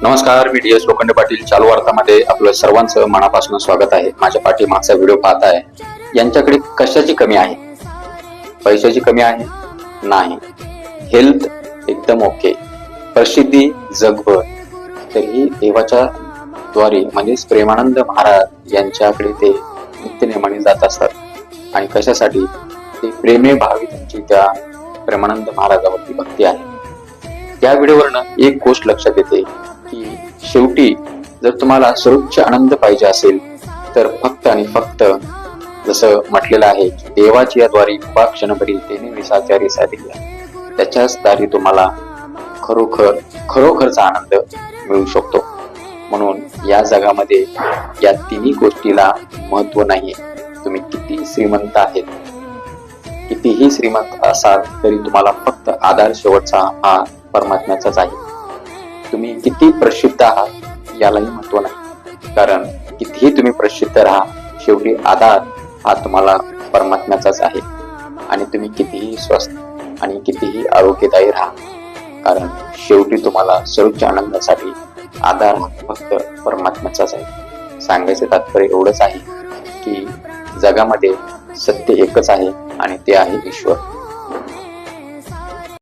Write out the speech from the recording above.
नमस्कार, मी DS लोखंडे पाटील. चालू वार्तामध्ये आपलं सर्वांचं मनापासून स्वागत आहे. माझ्या पाठीमागचा व्हिडिओ पाहताय. यांच्याकडे कशाची कमी आहे? पैशाची कमी आहे? नाही. हेल्थ एकदम ओके. प्रसिद्धी जगभर. तरीही देवाच्या द्वारे म्हणजेच प्रेमानंद महाराज यांच्याकडे ते नित्यनेमाने जात असतात. आणि कशासाठी? ते प्रेमे भावी त्यांची त्या प्रेमानंद महाराजावरती भक्ती आहे. या व्हिडिओवरनं एक गोष्ट लक्षात येते की शेवटी जर तुम्हाला सर्वोच्च आनंद पाहिजे असेल तर फक्त आणि फक्त जसं म्हटलेलं आहे की देवाची या द्वारी क्षणभरी तेने विसाचारी साधिल्या, त्याच्याच दारी तुम्हाला खरोखरचा आनंद मिळू शकतो. म्हणून या जगामध्ये या तिन्ही गोष्टीला महत्व नाहीये. तुम्ही किती श्रीमंत आहेत, कितीही श्रीमंत असाल तरी तुम्हाला फक्त आधार शेवटचा हा परमात्म्याचाच आहे. तुम्ही किती प्रसिद्ध आहात यालाही महत्व नाही, कारण कितीही तुम्ही प्रसिद्ध राहा, शेवटी आधार हा तुम्हाला परमात्म्याचाच आहे. आणि तुम्ही कितीही स्वस्थ आणि कितीही आरोग्यदायी राहा, कारण शेवटी तुम्हाला सर्वोच्च आनंदासाठी आधार हा फक्त परमात्म्याचाच आहे. सांगायचे तात्पर्य एवढंच आहे की जगामध्ये सत्य एकच आहे आणि ते आहे ईश्वर.